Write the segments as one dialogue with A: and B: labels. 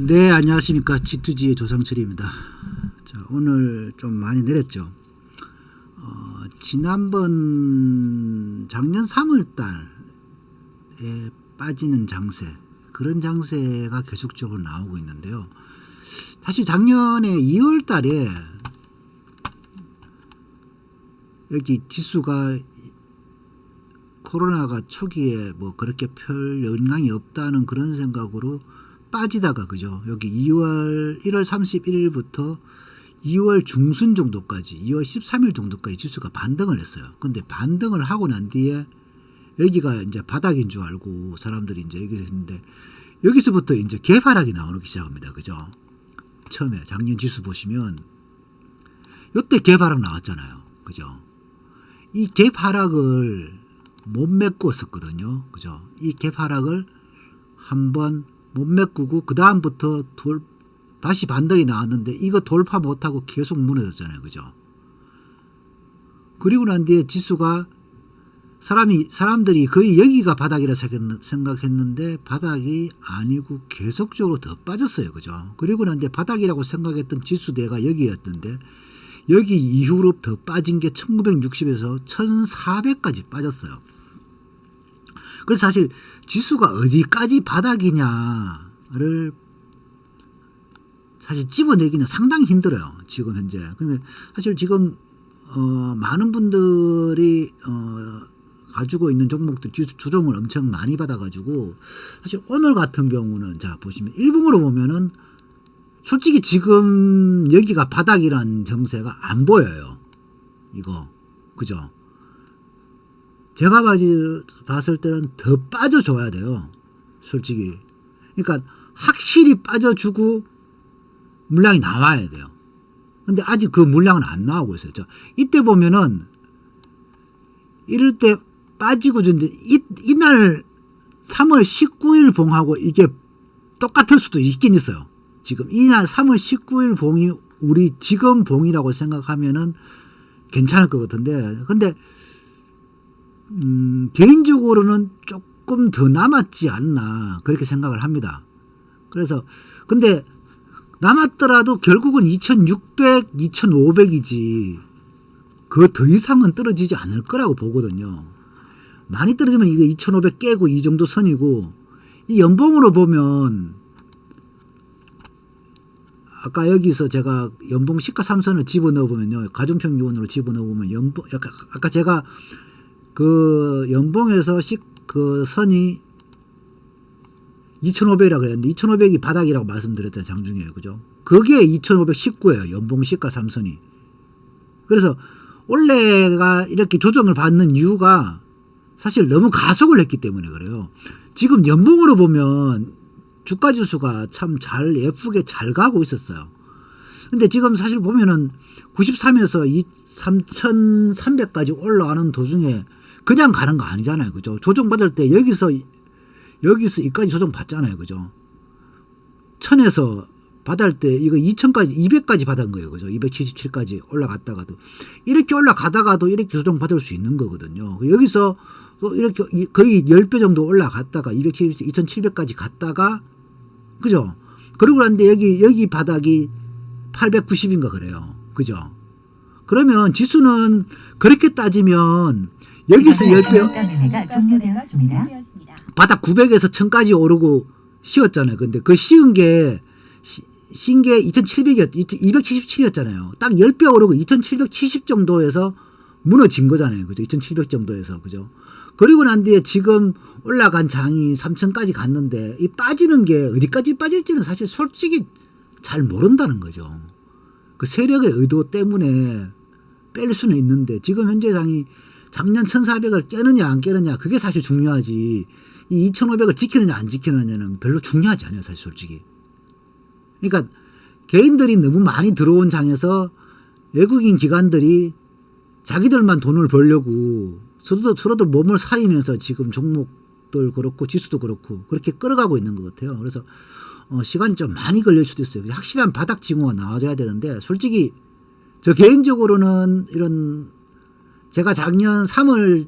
A: 네, 안녕하십니까. G2G의 조상철입니다. 자, 오늘 좀 많이 내렸죠. 지난번 작년 3월 달에 빠지는 장세, 그런 장세가 계속적으로 나오고 있는데요. 사실 작년에 2월 달에 여기 지수가 코로나가 초기에 뭐 그렇게 별 영향이 없다는 그런 생각으로 빠지다가, 그죠? 여기 1월 31일부터 2월 중순 정도까지, 2월 13일 정도까지 지수가 반등을 했어요. 근데 반등을 하고 난 뒤에 여기가 이제 바닥인 줄 알고 사람들이 이제 여기서 했는데, 여기서부터 이제 개파락이 나오기 시작합니다. 그죠? 처음에 작년 지수 보시면 요때 개파락 나왔잖아요. 그죠? 이 개파락을 못 메꿨었거든요. 그죠? 이 개파락을 한번 못 메꾸고 그 다음부터 다시 반등이 나왔는데 이거 돌파 못하고 계속 무너졌잖아요. 그죠? 그리고 난 뒤에 지수가 사람들이 거의 여기가 바닥이라 생각했는데 바닥이 아니고 계속적으로 더 빠졌어요. 그죠? 그리고 난 뒤에 바닥이라고 생각했던 지수대가 여기였는데 여기 이후로 더 빠진 게 1960에서 1400까지 빠졌어요. 그래서 사실 지수가 어디까지 바닥이냐를 사실 집어내기는 상당히 힘들어요. 지금 현재. 근데 사실 지금 많은 분들이 가지고 있는 종목들 지수 조정을 엄청 많이 받아가지고, 사실 오늘 같은 경우는 자 보시면 일봉으로 보면은 솔직히 지금 여기가 바닥이란 정세가 안 보여요. 이거 그죠? 제가 봤을 때는 더 빠져줘야 돼요. 솔직히. 그러니까 확실히 빠져주고 물량이 나와야 돼요. 근데 아직 그 물량은 안 나오고 있어요. 이때 보면은 이럴 때 빠지고 주는데 이날 3월 19일 봉하고 이게 똑같을 수도 있긴 있어요. 지금 이날 3월 19일 봉이 우리 지금 봉이라고 생각하면은 괜찮을 것 같은데, 근데 개인적으로는 조금 더 남았지 않나 그렇게 생각을 합니다. 그래서 근데 남았더라도 결국은 2600, 2500이지 그 더 이상은 떨어지지 않을 거라고 보거든요. 많이 떨어지면 이거 2500 깨고 이 정도 선이고, 이 연봉으로 보면 아까 여기서 제가 연봉 시가 3선을 집어넣어 보면요, 가중평균으로 집어넣어 보면 연봉, 아까 제가 그 연봉에서 그 선이 2,500이라고 그랬는데 2,500이 바닥이라고 말씀드렸잖아요. 장중에. 그죠? 그게 2,519예요. 연봉 시가 3선이. 그래서 원래가 이렇게 조정을 받는 이유가 사실 너무 가속을 했기 때문에 그래요. 지금 연봉으로 보면 주가 지수가 참 예쁘게 잘 가고 있었어요. 근데 지금 사실 보면은 93에서 3,300까지 올라가는 도중에 그냥 가는 거 아니잖아요. 그죠? 조정받을 때 여기서 이까지 조정받잖아요. 그죠? 1000에서 받을 때 이거 2000까지 200까지 받은 거예요. 그죠? 277까지 올라갔다가도 이렇게 올라가다가도 이렇게 조정받을 수 있는 거거든요. 여기서 또 이렇게 거의 10배 정도 올라갔다가 2700까지 갔다가, 그죠? 그러고 난데 여기 바닥이 890인가 그래요. 그죠? 그러면 지수는 그렇게 따지면 여기서 10배 바닥 900에서 1000까지 오르고 쉬었잖아요. 근데 그 쉬은 게 2700이었, 277이었잖아요. 딱 10배 오르고 2770 정도에서 무너진 거잖아요. 그죠? 2700 정도에서. 그죠? 그리고 난 뒤에 지금 올라간 장이 3000까지 갔는데 이 빠지는 게 어디까지 빠질지는 사실 솔직히 잘 모른다는 거죠. 그 세력의 의도 때문에 뺄 수는 있는데, 지금 현재 장이 작년 1400을 깨느냐 안 깨느냐 그게 사실 중요하지, 이 2500을 지키느냐 안 지키느냐는 별로 중요하지 않아요. 사실 솔직히. 그러니까 개인들이 너무 많이 들어온 장에서 외국인 기관들이 자기들만 돈을 벌려고 서로들 몸을 사리면서 지금 종목들 그렇고 지수도 그렇고 그렇게 끌어가고 있는 것 같아요. 그래서 시간이 좀 많이 걸릴 수도 있어요. 확실한 바닥 징후가 나와줘야 되는데, 솔직히 저 개인적으로는 이런, 제가 작년 3월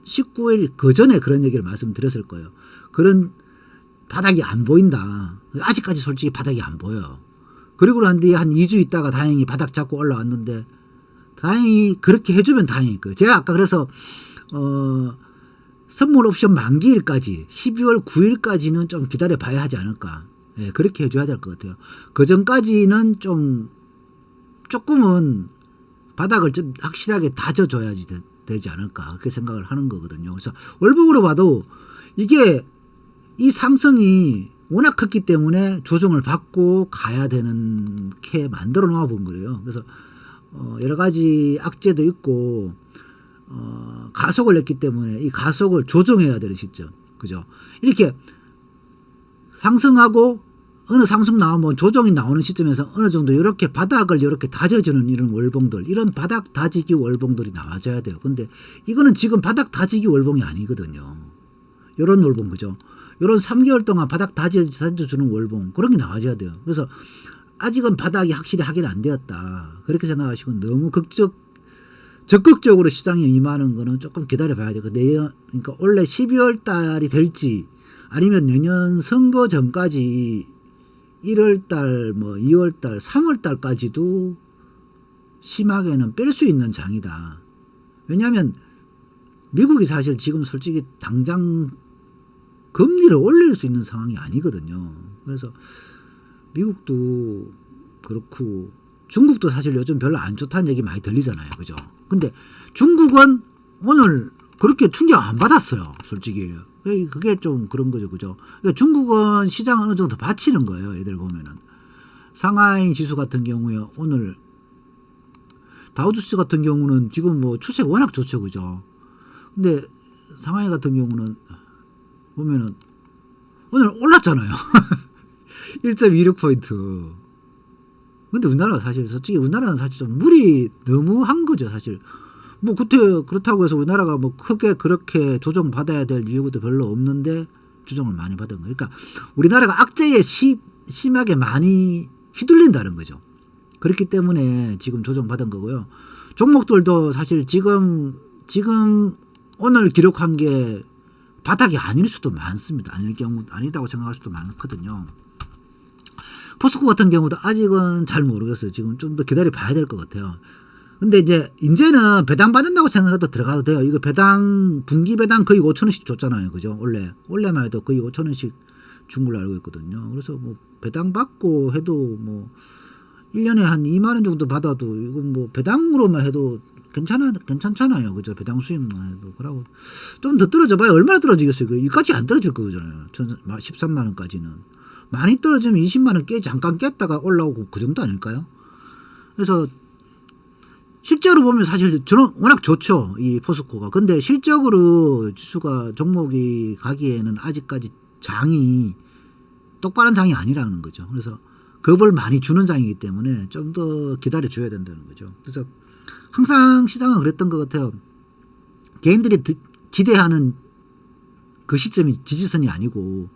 A: 19일 그 전에 그런 얘기를 말씀드렸을 거예요. 그런 바닥이 안 보인다. 아직까지 솔직히 바닥이 안 보여. 그리고 난 뒤에 한 2주 있다가 다행히 바닥 잡고 올라왔는데, 다행히 그렇게 해주면 다행이고요. 제가 아까 그래서 선물 옵션 만기일까지 12월 9일까지는 좀 기다려 봐야 하지 않을까. 예, 그렇게 해줘야 될 것 같아요. 그 전까지는 조금은 바닥을 좀 확실하게 다져줘야지 되지 않을까. 그렇게 생각을 하는 거거든요. 그래서 월봉으로 봐도 이게 이 상승이 워낙 컸기 때문에 조정을 받고 가야 되는 게 만들어 놓아 본 거예요. 그래서 여러 가지 악재도 있고 가속을 했기 때문에 이 가속을 조정해야 되는 시점. 그죠? 이렇게 상승하고 어느 상승 나오면 조정이 나오는 시점에서 어느 정도 이렇게 바닥을 이렇게 다져주는 이런 월봉들, 이런 바닥 다지기 월봉들이 나와줘야 돼요. 근데 이거는 지금 바닥 다지기 월봉이 아니거든요. 이런 월봉, 그죠? 이런 3개월 동안 바닥 다져주는 월봉, 그런 게 나와줘야 돼요. 그래서 아직은 바닥이 확실히 확인 안 되었다. 그렇게 생각하시고 너무 적극적으로 시장에 임하는 거는 조금 기다려 봐야 돼요. 그러니까 원래 12월 달이 될지 아니면 내년 선거 전까지 1월 달, 2월 달, 3월 달까지도 심하게는 뺄 수 있는 장이다. 왜냐하면 미국이 사실 지금 솔직히 당장 금리를 올릴 수 있는 상황이 아니거든요. 그래서 미국도 그렇고 중국도 사실 요즘 별로 안 좋다는 얘기 많이 들리잖아요. 그죠? 근데 중국은 오늘 그렇게 충격 안 받았어요. 솔직히. 그게 좀 그런 거죠. 그죠? 그러니까 중국은 시장 어느 정도 받치는 거예요. 애들 보면은. 상하이 지수 같은 경우에 오늘 다우지수 같은 경우는 지금 추세가 워낙 좋죠. 그죠? 근데 상하이 같은 경우는 보면은 오늘 올랐잖아요. 1.26포인트. 근데 우리나라가 사실 솔직히 우리나라는 사실 좀 무리 너무 한 거죠. 사실 그때 그렇다고 해서 우리나라가 크게 그렇게 조정받아야 될 이유도 별로 없는데 조정을 많이 받은 거예요. 그러니까 우리나라가 악재에 심하게 많이 휘둘린다는 거죠. 그렇기 때문에 지금 조정받은 거고요. 종목들도 사실 지금 오늘 기록한 게 바닥이 아닐 수도 많습니다. 아니다고 생각할 수도 많거든요. 포스코 같은 경우도 아직은 잘 모르겠어요. 지금 좀 더 기다려 봐야 될 것 같아요. 근데 이제는 배당 받는다고 생각해도 들어가도 돼요. 이거 분기 배당 거의 5,000원씩 줬잖아요. 그죠? 원래만 해도 거의 5,000원씩 준 걸로 알고 있거든요. 그래서 배당 받고 해도 1년에 한 2만원 정도 받아도 이건 배당으로만 해도 괜찮잖아요. 그죠? 배당 수익만 해도. 그러고 좀 더 떨어져 봐요. 얼마나 떨어지겠어요? 이까지 안 떨어질 거잖아요. 13만원까지는. 많이 떨어지면 20만원 잠깐 깼다가 올라오고 그 정도 아닐까요? 그래서 실제로 보면 사실 저는 워낙 좋죠. 이 포스코가. 근데 실적으로 지수가 종목이 가기에는 아직까지 장이 똑바른 장이 아니라는 거죠. 그래서 겁을 많이 주는 장이기 때문에 좀 더 기다려 줘야 된다는 거죠. 그래서 항상 시장은 그랬던 것 같아요. 개인들이 기대하는 그 시점이 지지선이 아니고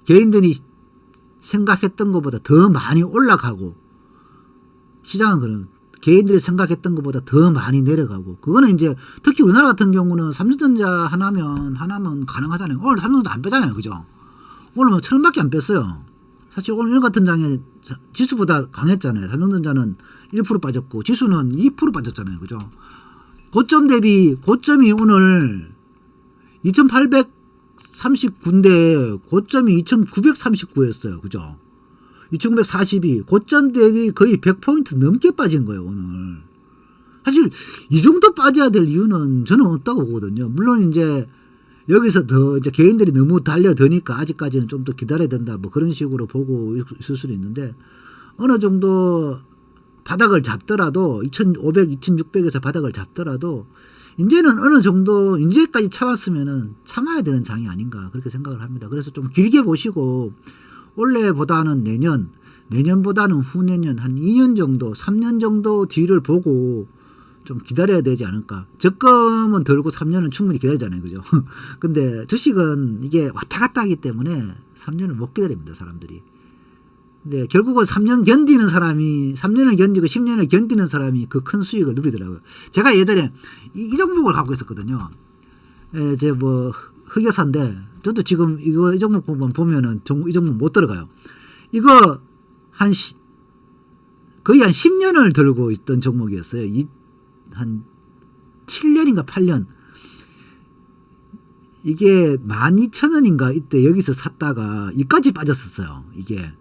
A: 개인들이 생각했던 것보다 더 많이 올라가고 시장은 그런 개인들이 생각했던 것보다 더 많이 내려가고 그거는 이제 특히 우리나라 같은 경우는 삼성전자 하나면 가능하잖아요. 오늘 삼성전자 안 빼잖아요. 그죠? 오늘 1,000원밖에 안 뺐어요. 사실 오늘 이런 같은 장에 지수보다 강했잖아요. 삼성전자는 1% 빠졌고 지수는 2% 빠졌잖아요. 그죠? 고점이 오늘 2,839인데 고점이 2,939였어요. 그죠? 2,942 고점 대비 거의 100포인트 넘게 빠진 거예요. 오늘. 사실 이 정도 빠져야 될 이유는 저는 없다고 보거든요. 물론 이제 여기서 더 개인들이 너무 달려드니까 아직까지는 좀 더 기다려야 된다. 그런 식으로 보고 있을 수도 있는데 어느 정도 바닥을 잡더라도 2,500, 2,600에서 바닥을 잡더라도 이제는 어느 정도 이제까지 참았으면은 참아야 되는 장이 아닌가 그렇게 생각을 합니다. 그래서 좀 길게 보시고 올해보다는 내년보다는 후내년 한 2년 정도 3년 정도 뒤를 보고 좀 기다려야 되지 않을까. 적금은 들고 3년은 충분히 기다리잖아요. 그죠? 근데 주식은 이게 왔다 갔다 하기 때문에 3년을 못 기다립니다. 사람들이. 근데 결국은 3년 견디는 사람이 3년을 견디고 10년을 견디는 사람이 그 큰 수익을 누리더라고요. 제가 예전에 이 종목을 갖고 있었거든요. 흑여사인데 저도 지금 이 종목 보면은 이 종목 못 들어가요. 이거 거의 한 10년을 들고 있던 종목이었어요. 한 7년인가 8년. 이게 12,000원인가 이때 여기서 샀다가 이까지 빠졌었어요. 이게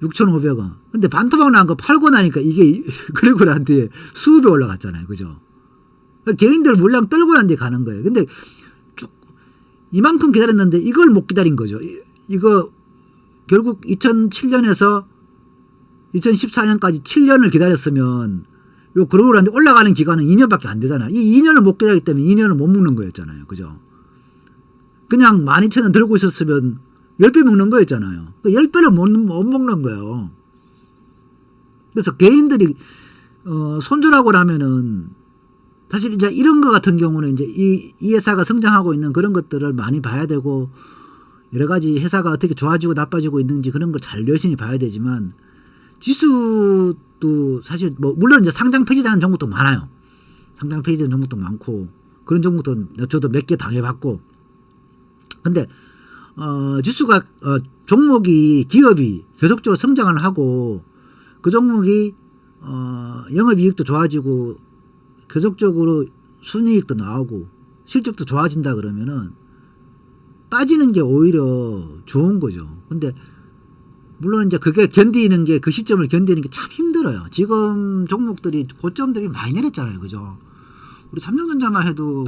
A: 6,500원. 근데 반토막 난 거 팔고 나니까 이게 그리고 난 뒤에 수급이 올라갔잖아요. 그죠? 개인들 물량 떨고 난 뒤에 가는 거예요. 근데 이만큼 기다렸는데 이걸 못 기다린 거죠. 이거 결국 2007년에서 2014년까지 7년을 기다렸으면 그러고 난 뒤에 올라가는 기간은 2년밖에 안 되잖아요. 이 2년을 못 기다리기 때문에 2년을 못 먹는 거였잖아요. 그죠? 그냥 12,000원 들고 있었으면 10배 먹는 거였잖아요. 10배를 못 먹는 거예요. 그래서 개인들이 손절하고 나면은 사실 이제 이런 거 같은 경우는 이제 이 회사가 성장하고 있는 그런 것들을 많이 봐야 되고 여러 가지 회사가 어떻게 좋아지고 나빠지고 있는지 그런 걸 잘 열심히 봐야 되지만 지수도 사실 뭐 물론 이제 상장 폐지되는 종목도 많아요. 상장 폐지되는 종목도 많고 그런 종목도 저도 몇 개 당해봤고 근데 지수가 종목이 기업이 계속적으로 성장을 하고 그 종목이 영업이익도 좋아지고 계속적으로 순이익도 나오고 실적도 좋아진다 그러면은 빠지는 게 오히려 좋은 거죠. 근데 물론 이제 그게 견디는 게 그 시점을 견디는 게 참 힘들어요. 지금 종목들이 고점들이 많이 내렸잖아요. 그죠? 우리 삼성전자만 해도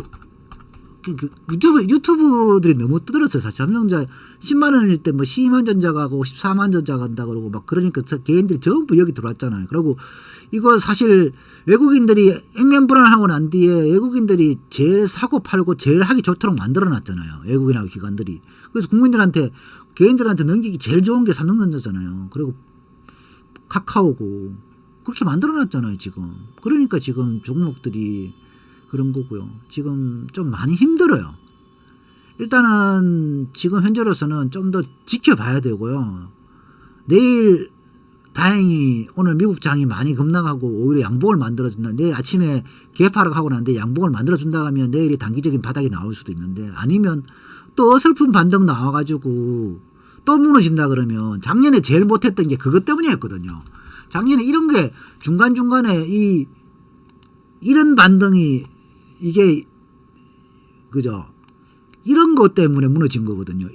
A: 유튜브들이 너무 뜨들었어요. 사실 삼성전자 10만 원일 때 뭐 12만 전자 가고 14만 전자 간다 그러고 막 그러니까 개인들이 전부 여기 들어왔잖아요. 그리고 이거 사실 외국인들이 액면불안하고 난 뒤에 외국인들이 제일 사고 팔고 제일 하기 좋도록 만들어 놨잖아요. 외국인하고 기관들이. 그래서 국민들한테 개인들한테 넘기기 제일 좋은 게 삼성전자잖아요. 그리고 카카오고 그렇게 만들어 놨잖아요. 지금. 그러니까 지금 종목들이 그런 거고요. 지금 좀 많이 힘들어요. 일단은 지금 현재로서는 좀 더 지켜봐야 되고요. 내일 다행히 오늘 미국 장이 많이 급락하고 오히려 양봉을 만들어준다. 내일 아침에 개파락 하고 나는데 양봉을 만들어준다 하면 내일이 단기적인 바닥이 나올 수도 있는데 아니면 또 어설픈 반등 나와가지고 또 무너진다 그러면 작년에 제일 못했던 게 그것 때문이었거든요. 작년에 이런 게 중간중간에 이런 반등이 이게 그죠? 이런 것 때문에 무너진 거거든요.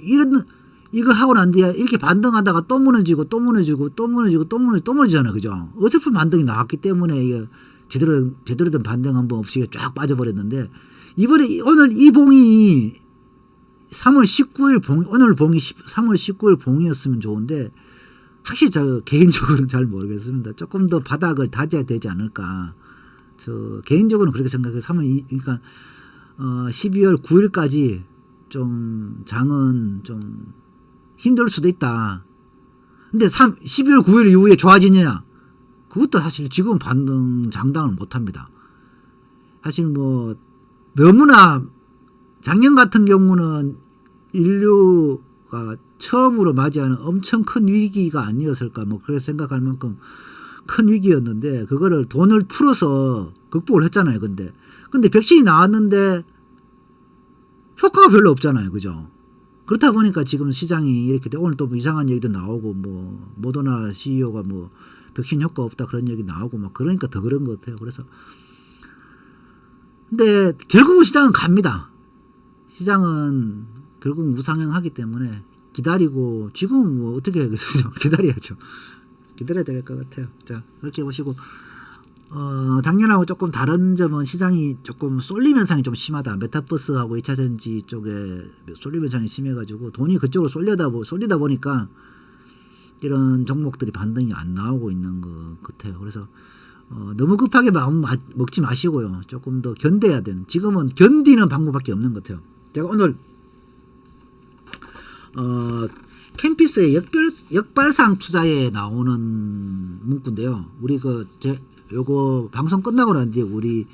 A: 이거 하고 난 뒤에 이렇게 반등하다가 또 무너지고 또 무너지고 또 무너지고 또 무너지잖아요. 그죠? 어설픈 반등이 나왔기 때문에 이게 제대로 된 반등 한번 없이 쫙 빠져버렸는데 이번에 오늘 이 봉이 3월 19일 오늘 봉이 3월 19일 봉이었으면 좋은데 확실히 저 개인적으로는 잘 모르겠습니다. 조금 더 바닥을 다져야 되지 않을까. 저 개인적으로는 그렇게 생각해요. 그러니까 12월 9일까지 좀 장은 좀 힘들 수도 있다. 근데 12월 9일 이후에 좋아지느냐? 그것도 사실 지금 반등 장담을 못 합니다. 사실 뭐 너무나 작년 같은 경우는 인류가 처음으로 맞이하는 엄청 큰 위기가 아니었을까 뭐 그렇게 생각할 만큼 큰 위기였는데 그거를 돈을 풀어서 극복을 했잖아요. 근데 백신이 나왔는데 효과가 별로 없잖아요. 그죠? 그렇다 보니까 지금 시장이 이렇게 돼. 오늘 또 뭐 이상한 얘기도 나오고 뭐 모더나 CEO가 뭐 백신 효과 없다 그런 얘기 나오고 막 그러니까 더 그런 것 같아요. 그래서 근데 결국은 시장은 갑니다. 시장은 결국 우상향하기 때문에 기다리고 지금 뭐 어떻게 해야겠어요? 기다려야죠. 기다려야 될 것 같아요. 자, 그렇게 보시고 작년하고 조금 다른 점은 시장이 조금 쏠림 현상이 좀 심하다. 메타버스하고 2차전지 쪽에 쏠림 현상이 심해가지고 돈이 그쪽으로 쏠리다 보니까 이런 종목들이 반등이 안 나오고 있는 것 같아요. 그래서 너무 급하게 마음 먹지 마시고요. 조금 더 견뎌야 되는. 지금은 견디는 방법밖에 없는 것 같아요. 제가 오늘 캠피스의 역발상 투자에 나오는 문구인데요. 우리 요거 방송 끝나고 난 뒤에 우리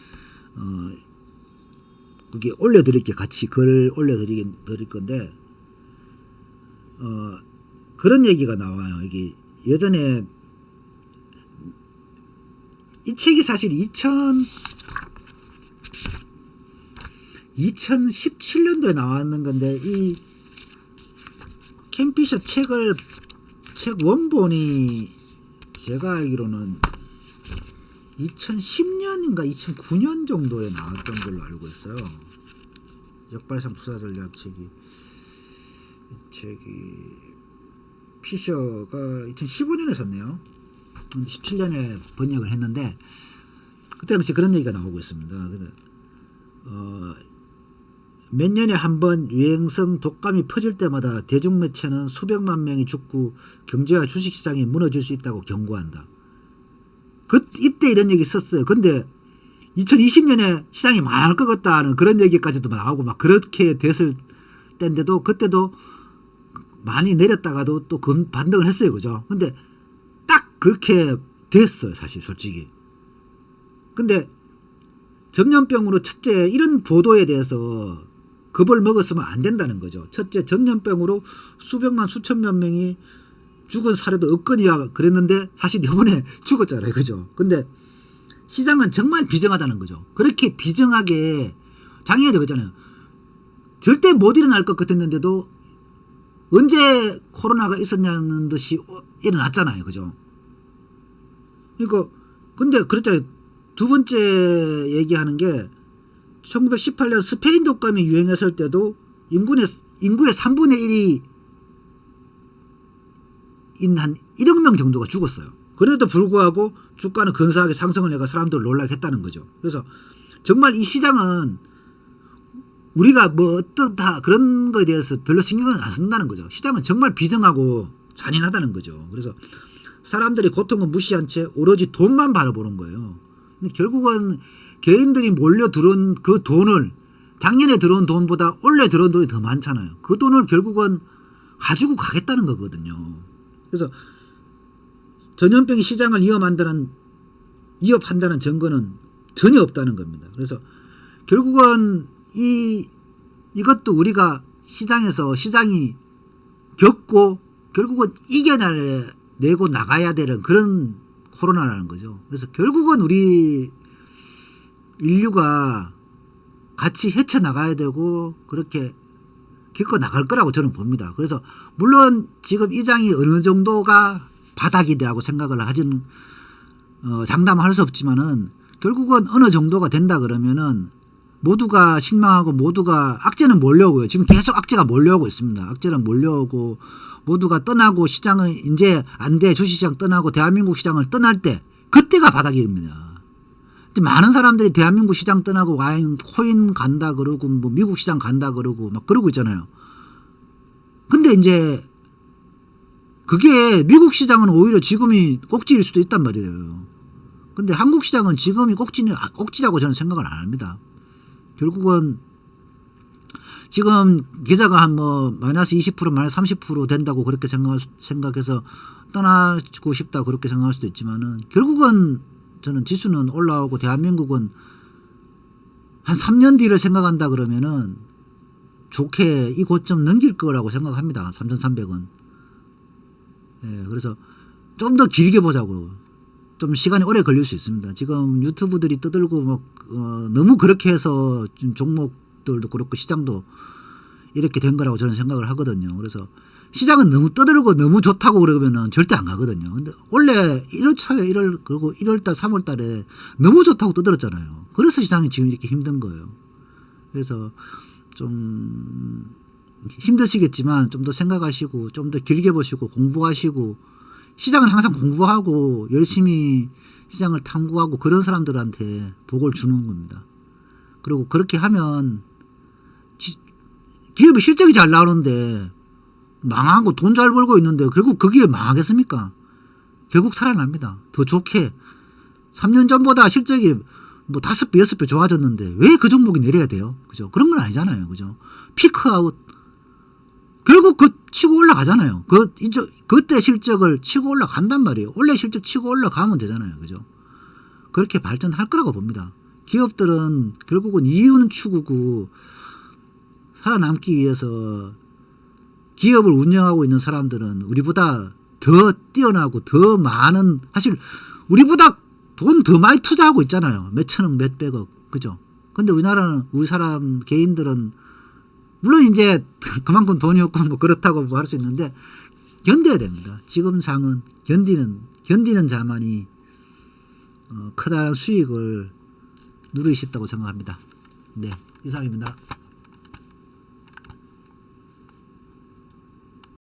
A: 그게 올려드릴게요. 같이 글 올려드릴 건데 그런 얘기가 나와요. 이게 예전에 이 책이 사실 2017년도에 나왔는 건데 이 캠피셔 책을 책 원본이 제가 알기로는 2010년인가 2009년 정도에 나왔던 걸로 알고 있어요. 역발상 투자 전략 책이 피셔가 2015년에 썼네요. 17년에 번역을 했는데 그때 당시 그런 얘기가 나오고 있습니다. 몇 년에 한 번 유행성 독감이 퍼질 때마다 대중매체는 수백만 명이 죽고 경제와 주식시장이 무너질 수 있다고 경고한다. 이때 이런 얘기 썼어요. 근데 2020년에 시장이 망할 것 같다는 그런 얘기까지도 나오고 막 그렇게 됐을 때인데도 그때도 많이 내렸다가도 또 반등을 했어요. 그죠? 근데 딱 그렇게 됐어요. 사실 솔직히. 근데 전염병으로 첫째 이런 보도에 대해서 겁을 먹었으면 안 된다는 거죠. 첫째 전염병으로 수백만 수천만 명이 죽은 사례도 없거니와 그랬는데 사실 이번에 죽었잖아요. 그죠? 근데 시장은 정말 비정하다는 거죠. 그렇게 비정하게 장애도 그랬잖아요. 절대 못 일어날 것 같았는데도 언제 코로나가 있었냐는 듯이 일어났잖아요. 그죠? 그러니까 근데 그랬잖아요. 두 번째 얘기하는 게 1918년 스페인 독감이 유행했을 때도 인구의 3분의 1이 한 1억 명 정도가 죽었어요. 그래도 불구하고 주가는 근사하게 상승을 해가 사람들을 놀라게 했다는 거죠. 그래서 정말 이 시장은 우리가 뭐 어떻다 그런 거에 대해서 별로 신경을 안 쓴다는 거죠. 시장은 정말 비정하고 잔인하다는 거죠. 그래서 사람들이 고통은 무시한 채 오로지 돈만 바라보는 거예요. 근데 결국은 개인들이 몰려 들어온 그 돈을 작년에 들어온 돈보다 올해 들어온 돈이 더 많잖아요. 그 돈을 결국은 가지고 가겠다는 거거든요. 그래서 전염병이 시장을 위협한다는 증거는 전혀 없다는 겁니다. 그래서 결국은 이것도 우리가 시장이 겪고 결국은 이겨내고 나가야 되는 그런 코로나라는 거죠. 그래서 결국은 우리 인류가 같이 헤쳐나가야 되고 그렇게 겪어 나갈 거라고 저는 봅니다. 그래서 물론 지금 이 장이 어느 정도가 바닥이라고 생각을 하지는 장담할 수 없지만은 결국은 어느 정도가 된다 그러면은 모두가 실망하고 모두가 악재는 몰려오고요. 지금 계속 악재가 몰려오고 있습니다. 악재는 몰려오고 모두가 떠나고 시장은 이제 안 돼. 주식시장 떠나고 대한민국 시장을 떠날 때 그때가 바닥입니다. 많은 사람들이 대한민국 시장 떠나고 코인 간다 그러고 뭐 미국 시장 간다 그러고 막 그러고 있잖아요. 근데 이제 그게 미국 시장은 오히려 지금이 꼭지일 수도 있단 말이에요. 근데 한국 시장은 지금이 꼭지라고 저는 생각을 안 합니다. 결국은 지금 계좌가 한 뭐 마이너스 20% 마이너스 30% 된다고 그렇게 생각해서 떠나고 싶다 그렇게 생각할 수도 있지만은 결국은 저는 지수는 올라오고 대한민국은 한 3년 뒤를 생각한다 그러면은 좋게 이 고점 넘길 거라고 생각합니다. 3,300원. 예, 그래서 좀 더 길게 보자고. 좀 시간이 오래 걸릴 수 있습니다. 지금 유튜브들이 떠들고 너무 그렇게 해서 좀 종목들도 그렇고 시장도 이렇게 된 거라고 저는 생각을 하거든요. 그래서 시장은 너무 떠들고 너무 좋다고 그러면은 절대 안 가거든요. 근데 원래 1월초에 그리고 1월달 3월달에 너무 좋다고 떠들었잖아요. 그래서 시장이 지금 이렇게 힘든 거예요. 그래서 좀 힘드시겠지만 좀 더 생각하시고 좀 더 길게 보시고 공부하시고 시장은 항상 공부하고 열심히 시장을 탐구하고 그런 사람들한테 복을 주는 겁니다. 그리고 그렇게 하면 기업이 실적이 잘 나오는데 망하고 돈 잘 벌고 있는데 결국 그게 망하겠습니까? 결국 살아납니다. 더 좋게 3년 전보다 실적이 뭐 5배 6배 좋아졌는데 왜 그 종목이 내려야 돼요? 그죠? 그런 건 아니잖아요. 그죠? 피크아웃 결국 치고 올라가잖아요. 그때 실적을 치고 올라간단 말이에요. 원래 실적 치고 올라가면 되잖아요. 그죠? 그렇게 발전할 거라고 봅니다. 기업들은 결국은 이윤 추구고 살아남기 위해서 기업을 운영하고 있는 사람들은 우리보다 더 뛰어나고 더 많은 사실 우리보다 돈 더 많이 투자하고 있잖아요. 몇 천억 몇 백억 그죠? 근데 우리나라는 우리 사람 개인들은 물론 이제 그만큼 돈이 없고 뭐 그렇다고 할 수 있는데 견뎌야 됩니다. 지금 상은 견디는 자만이 커다란 수익을 누릴 수 있다고 생각합니다. 네, 이상입니다.